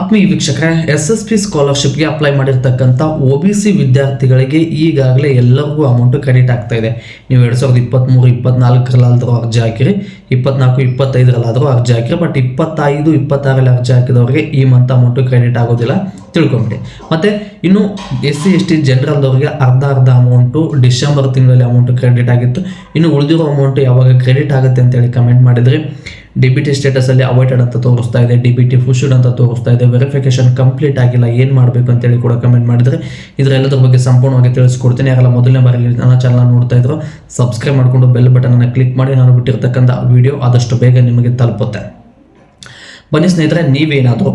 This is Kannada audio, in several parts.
ಆತ್ಮೀಯ ವೀಕ್ಷಕರೇ, SSP ಸ್ಕಾಲರ್ಶಿಪ್ಗೆ ಅಪ್ಲೈ ಮಾಡಿರ್ತಕ್ಕಂಥ OBC ವಿದ್ಯಾರ್ಥಿಗಳಿಗೆ ಈಗಾಗಲೇ ಎಲ್ಲರಿಗೂ ಅಮೌಂಟ್ ಕ್ರೆಡಿಟ್ ಆಗ್ತಾ ಇದೆ. ನೀವು 2023, 24ರಲ್ಲಾದರೂ ಅರ್ಜಿ ಹಾಕಿರಿ, 24, 25ರಲ್ಲಾದರೂ ಅರ್ಜಿ ಹಾಕಿರಿ. ಬಟ್ 25, 26ರಲ್ಲಿ ಅರ್ಜಿ ಹಾಕಿದವರಿಗೆ ಈ ಮಂತ್ ಅಮೌಂಟ್ ಕ್ರೆಡಿಟ್ ಆಗೋದಿಲ್ಲ, ತಿಳ್ಕೊಂಬಿಡಿ. ಮತ್ತು ಇನ್ನು SC ST ಜನರಲ್ದವ್ರಿಗೆ ಅರ್ಧ ಅಮೌಂಟು ಡಿಸೆಂಬರ್ ತಿಂಗಳಲ್ಲಿ ಅಮೌಂಟ್ ಕ್ರೆಡಿಟ್ ಆಗಿತ್ತು. ಇನ್ನು ಉಳಿದಿರೋ ಅಮೌಂಟು ಯಾವಾಗ ಕ್ರೆಡಿಟ್ ಆಗುತ್ತೆ ಅಂತೇಳಿ ಕಮೆಂಟ್ ಮಾಡಿದರೆ, DBT ಸ್ಟೇಟಸಲ್ಲಿ ಅವಾಯ್ಡೆಡ್ ಅಂತ ತೋರಿಸ್ತಾ ಇದೆ, DBT ಪುಷ್ಡ್ ಅಂತ ತೋರಿಸ್ತಾ ಇದೆ, ವೆರಿಫಿಕೇಶನ್ ಕಂಪ್ಲೀಟ್ ಆಗಿಲ್ಲ, ಏನು ಮಾಡಬೇಕು ಅಂತೇಳಿ ಕೂಡ ಕಮೆಂಟ್ ಮಾಡಿದರೆ ಇದರೆಲ್ಲದ್ರ ಬಗ್ಗೆ ಸಂಪೂರ್ಣವಾಗಿ ತಿಳಿಸ್ಕೊಡ್ತೀನಿ. ಯಾರೆಲ್ಲ ಮೊದಲನೇ ಬಾರಿಗೆ ನನ್ನ ಚಾನಲ್ ನೋಡ್ತಾ ಇದ್ರು, ಸಬ್ಸ್ಕ್ರೈಬ್ ಮಾಡಿಕೊಂಡು ಬೆಲ್ ಬಟನನ್ನು ಕ್ಲಿಕ್ ಮಾಡಿ ನಾನು ಬಿಟ್ಟಿರ್ತಕ್ಕಂಥ ವಿಡಿಯೋ ಆದಷ್ಟು ಬೇಗ ನಿಮಗೆ ತಲುಪುತ್ತೆ. ಬನ್ನಿ ಸ್ನೇಹಿತರೆ, ನೀವೇನಾದರೂ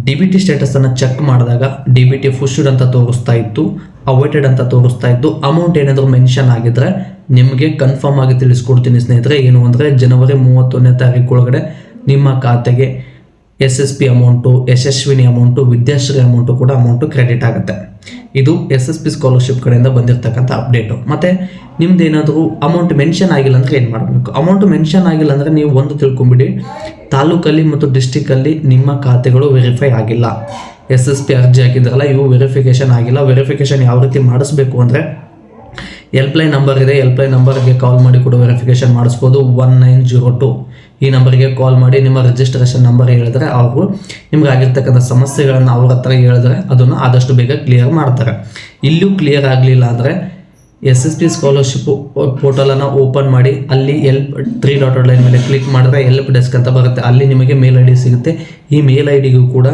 DBT ಸ್ಟೇಟಸನ್ನು ಚೆಕ್ ಮಾಡಿದಾಗ DBT ಪುಷ್ಡ್ ಅಂತ ತೋರಿಸ್ತಾ ಇತ್ತು, ಅವಾಯ್ಡೆಡ್ ಅಂತ ತೋರಿಸ್ತಾ ಇತ್ತು, ಅಮೌಂಟ್ ಏನಾದರೂ ಮೆನ್ಷನ್ ಆಗಿದ್ರೆ ನಿಮಗೆ ಕನ್ಫರ್ಮ್ ಆಗಿ ತಿಳಿಸ್ಕೊಡ್ತೀನಿ ಸ್ನೇಹಿತರೆ. ಏನು ಅಂದರೆ ಜನವರಿ 31ನೇ ತಾರೀಕು ಒಳಗಡೆ ನಿಮ್ಮ ಖಾತೆಗೆ SSP amount, Yashasvini amount, Vidyashree amount ಕೂಡ ಅಮೌಂಟು ಕ್ರೆಡಿಟ್ ಆಗುತ್ತೆ. ಇದು SSP ಸ್ಕಾಲರ್ಶಿಪ್ ಕಡೆಯಿಂದ ಬಂದಿರತಕ್ಕಂಥ ಅಪ್ಡೇಟು. ಮತ್ತು ನಿಮ್ದೇನಾದರೂ ಅಮೌಂಟ್ ಮೆನ್ಷನ್ ಆಗಿಲ್ಲ ಅಂದರೆ ಏನು ಮಾಡಬೇಕು? ಅಮೌಂಟ್ ಮೆನ್ಷನ್ ಆಗಿಲ್ಲ ಅಂದರೆ ನೀವು ಒಂದು ತಿಳ್ಕೊಂಬಿಡಿ, ತಾಲೂಕಲ್ಲಿ ಮತ್ತು ಡಿಸ್ಟಿಕಲ್ಲಿ ನಿಮ್ಮ ಖಾತೆಗಳು ವೆರಿಫೈ ಆಗಿಲ್ಲ. SSP ಅರ್ಜಿ ಹಾಕಿದ್ರಲ್ಲ, ಇವು ವೆರಿಫಿಕೇಷನ್ ಆಗಿಲ್ಲ. ವೆರಿಫಿಕೇಷನ್ ಯಾವ ರೀತಿ ಮಾಡಿಸ್ಬೇಕು ಅಂದರೆ, ಹೆಲ್ಪ್ಲೈನ್ ನಂಬರ್ ಇದೆ, ಹೆಲ್ಪ್ಲೈನ್ ನಂಬರ್ಗೆ ಕಾಲ್ ಮಾಡಿ ಕೂಡ ವೆರಿಫಿಕೇಷನ್ ಮಾಡಿಸ್ಬೋದು. 1902 ಈ ನಂಬರ್ಗೆ ಕಾಲ್ ಮಾಡಿ ನಿಮ್ಮ ರಿಜಿಸ್ಟ್ರೇಷನ್ ನಂಬರ್ ಹೇಳಿದ್ರೆ ಅವರು ನಿಮ್ಗೆ ಆಗಿರ್ತಕ್ಕಂಥ ಸಮಸ್ಯೆಗಳನ್ನು ಅವ್ರ ಹತ್ರ ಹೇಳಿದ್ರೆ ಅದನ್ನು ಆದಷ್ಟು ಬೇಗ ಕ್ಲಿಯರ್ ಮಾಡ್ತಾರೆ. ಇಲ್ಲೂ ಕ್ಲಿಯರ್ ಆಗಲಿಲ್ಲ ಅಂದರೆ SSP ಸ್ಕಾಲರ್ಶಿಪ್ ಪೋರ್ಟಲನ್ನು ಓಪನ್ ಮಾಡಿ ಅಲ್ಲಿ ತ್ರೀ ಡಾಟೆಡ್ ಲೈನ್ ಮೇಲೆ ಕ್ಲಿಕ್ ಮಾಡಿದ್ರೆ ಹೆಲ್ಪ್ ಡೆಸ್ಕ್ ಅಂತ ಬರುತ್ತೆ. ಅಲ್ಲಿ ನಿಮಗೆ ಮೇಲ್ ID ಸಿಗುತ್ತೆ. ಈ ಮೇಲ್ IDಗೂ ಕೂಡ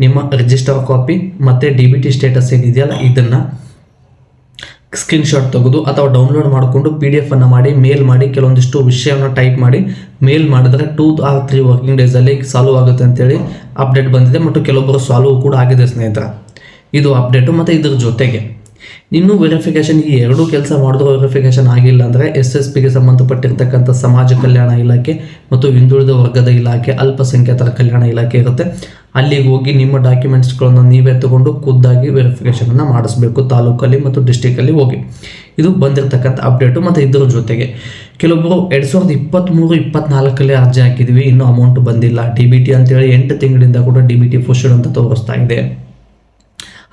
ನಿಮ್ಮ ರಿಜಿಸ್ಟರ್ ಕಾಪಿ ಮತ್ತು DBT ಸ್ಟೇಟಸ್ ಏನಿದೆಯಲ್ಲ ಇದನ್ನು ಸ್ಕ್ರೀನ್ಶಾಟ್ ತೆಗೆದು ಅಥವಾ ಡೌನ್ಲೋಡ್ ಮಾಡಿಕೊಂಡು PDF ಅನ್ನು ಮಾಡಿ ಮೇಲ್ ಮಾಡಿ, ಕೆಲವೊಂದಿಷ್ಟು ವಿಷಯವನ್ನು ಟೈಪ್ ಮಾಡಿ ಮೇಲ್ ಮಾಡಿದ್ರೆ 2 or 3 ವರ್ಕಿಂಗ್ ಡೇಸಲ್ಲಿ ಸಾಲ್ವ್ ಆಗುತ್ತೆ ಅಂತೇಳಿ ಅಪ್ಡೇಟ್ ಬಂದಿದೆ. ಮತ್ತು ಕೆಲವೊಬ್ಬರು ಸಾಲ್ವ್ ಕೂಡ ಆಗಿದೆ ಸ್ನೇಹಿತರ, ಇದು ಅಪ್ಡೇಟು. ಮತ್ತು ಇದ್ರ ಜೊತೆಗೆ ಇನ್ನೂ ವೆರಿಫಿಕೇಷನ್, ಈ ಎರಡೂ ಕೆಲಸ ಮಾಡಿದ್ರೂ ವೆರಿಫಿಕೇಷನ್ ಆಗಿಲ್ಲ ಅಂದರೆ SSPಗೆ ಸಂಬಂಧಪಟ್ಟಿರ್ತಕ್ಕಂಥ ಸಮಾಜ ಕಲ್ಯಾಣ ಇಲಾಖೆ ಮತ್ತು ಹಿಂದುಳಿದ ವರ್ಗದ ಇಲಾಖೆ, ಅಲ್ಪಸಂಖ್ಯಾತರ ಕಲ್ಯಾಣ ಇಲಾಖೆ ಇರುತ್ತೆ. ಅಲ್ಲಿಗೆ ಹೋಗಿ ನಿಮ್ಮ ಡಾಕ್ಯುಮೆಂಟ್ಸ್ಗಳನ್ನು ನೀವೇ ತಗೊಂಡು ಖುದ್ದಾಗಿ ವೆರಿಫಿಕೇಷನನ್ನು ಮಾಡಿಸ್ಬೇಕು, ತಾಲೂಕಲ್ಲಿ ಮತ್ತು ಡಿಸ್ಟಿಕಲ್ಲಿ ಹೋಗಿ. ಇದು ಬಂದಿರತಕ್ಕಂಥ ಅಪ್ಡೇಟು. ಮತ್ತು ಇದ್ರ ಜೊತೆಗೆ ಕೆಲವೊಬ್ಬರು 2023, 24ರಲ್ಲಿ ಅರ್ಜಿ ಹಾಕಿದ್ವಿ, ಇನ್ನೂ ಅಮೌಂಟ್ ಬಂದಿಲ್ಲ, DBT ಅಂತೇಳಿ 8 ತಿಂಗಳಿಂದ ಕೂಡ DBT ಪುಷ್ಡ್ ಅಂತ ತೋರಿಸ್ತಾ ಇದೆ,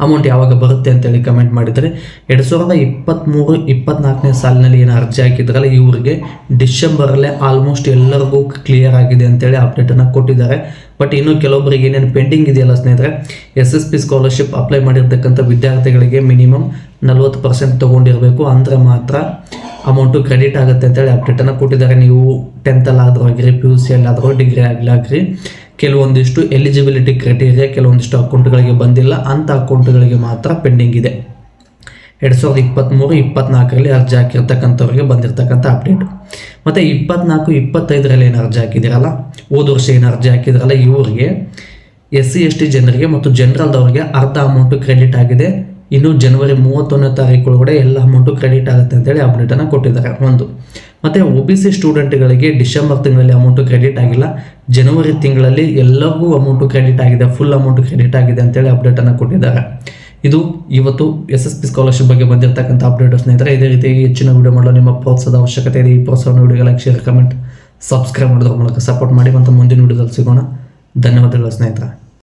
ಅಮೌಂಟ್ ಯಾವಾಗ ಬರುತ್ತೆ ಅಂತೇಳಿ ಕಮೆಂಟ್ ಮಾಡಿದರೆ, 2023, 24ನೇ ಸಾಲಿನಲ್ಲಿ ಏನು ಅರ್ಜಿ ಹಾಕಿದ್ರಲ್ಲ ಇವರಿಗೆ ಡಿಸೆಂಬರಲ್ಲೇ ಆಲ್ಮೋಸ್ಟ್ ಎಲ್ಲರಿಗೂ ಕ್ಲಿಯರ್ ಆಗಿದೆ ಅಂತೇಳಿ ಅಪ್ಡೇಟನ್ನು ಕೊಟ್ಟಿದ್ದಾರೆ. ಬಟ್ ಇನ್ನು ಕೆಲವೊಬ್ಬರಿಗೆ ಏನೇನು ಪೆಂಡಿಂಗ್ ಇದೆಯಲ್ಲ ಸ್ನೇಹಿತರೆ, SSP ಸ್ಕಾಲರ್ಶಿಪ್ ಅಪ್ಲೈ ಮಾಡಿರ್ತಕ್ಕಂಥ ವಿದ್ಯಾರ್ಥಿಗಳಿಗೆ ಮಿನಿಮಮ್ 40% ತೊಗೊಂಡಿರಬೇಕು, ಅಂದರೆ ಮಾತ್ರ ಅಮೌಂಟು ಕ್ರೆಡಿಟ್ ಆಗುತ್ತೆ ಅಂತೇಳಿ ಅಪ್ಡೇಟನ್ನು ಕೊಟ್ಟಿದ್ದಾರೆ. ನೀವು 10th ಆಗಿರಿ, PUC ಅಲ್ಲಾದರೂ, ಡಿಗ್ರಿ ಆಗಲಾಗ್ರಿ, ಕೆಲವೊಂದಿಷ್ಟು ಎಲಿಜಿಬಿಲಿಟಿ ಕ್ರೈಟೀರಿಯಾ ಕೆಲವೊಂದಿಷ್ಟು ಅಕೌಂಟ್ಗಳಿಗೆ ಬಂದಿಲ್ಲ, ಅಂಥ ಅಕೌಂಟ್ಗಳಿಗೆ ಮಾತ್ರ ಪೆಂಡಿಂಗ್ ಇದೆ. 2023, 24ರಲ್ಲಿ ಅರ್ಜಿ ಹಾಕಿರ್ತಕ್ಕಂಥವ್ರಿಗೆ ಬಂದಿರತಕ್ಕಂಥ ಅಪ್ಡೇಟು. ಮತ್ತು 24, 25ರಲ್ಲಿ ಏನು ಅರ್ಜಿ ಹಾಕಿದಿರಲ್ಲ, ಹೋದ ವರ್ಷ ಏನು ಅರ್ಜಿ ಹಾಕಿದ್ರಲ್ಲ ಇವರಿಗೆ, SC ST ಜನರಿಗೆ ಮತ್ತು ಜನರಲ್ದವ್ರಿಗೆ ಅರ್ಧ ಅಮೌಂಟು ಕ್ರೆಡಿಟ್ ಆಗಿದೆ. ಇನ್ನು ಜನವರಿ 31ನೇ ತಾರೀಕು ಒಳಗಡೆ ಎಲ್ಲ ಅಮೌಂಟು ಕ್ರೆಡಿಟ್ ಆಗುತ್ತೆ ಅಂತೇಳಿ ಅಪ್ಡೇಟನ್ನು ಕೊಟ್ಟಿದ್ದಾರೆ. ಒಂದು ಮತ್ತು OBC ಸ್ಟೂಡೆಂಟ್ಗಳಿಗೆ ಡಿಸೆಂಬರ್ ತಿಂಗಳಲ್ಲಿ ಅಮೌಂಟು ಕ್ರೆಡಿಟ್ ಆಗಿಲ್ಲ, ಜನವರಿ ತಿಂಗಳಲ್ಲಿ ಎಲ್ಲರಿಗೂ ಅಮೌಂಟು ಕ್ರೆಡಿಟ್ ಆಗಿದೆ, ಫುಲ್ ಅಮೌಂಟು ಕ್ರೆಡಿಟ್ ಆಗಿದೆ ಅಂತೇಳಿ ಅಪ್ಡೇಟನ್ನು ಕೊಟ್ಟಿದ್ದಾರೆ. ಇದು ಇವತ್ತು SSP ಸ್ಕಾಲರ್ಶಿಪ್ ಬಗ್ಗೆ ಬಂದಿರತಕ್ಕಂಥ ಅಪ್ಡೇಟ್ ಸ್ನೇಹಿತರೆ. ಇದೇ ರೀತಿಯಾಗಿ ಹೆಚ್ಚಿನ ವಿಡಿಯೋ ಮಾಡಲು ನಿಮ್ಮ ಪ್ರೋತ್ಸಾಹದ ಅವಶ್ಯಕತೆ ಇದೆ. ಈ ಪ್ರೋತ್ಸಾಹವನ್ನು ವಿಡಿಯೋಗೆ ಲೈಕ್, ಶೇರ್, ಕಮೆಂಟ್, ಸಬ್ಸ್ಕ್ರೈಬ್ ಮಾಡೋದ್ರ ಮೂಲಕ ಸಪೋರ್ಟ್ ಮಾಡಿ. ಮತ್ತು ಮುಂದಿನ ವಿಡಿಯೋದಲ್ಲಿ ಸಿಗೋಣ. ಧನ್ಯವಾದಗಳು ಸ್ನೇಹಿತರೆ.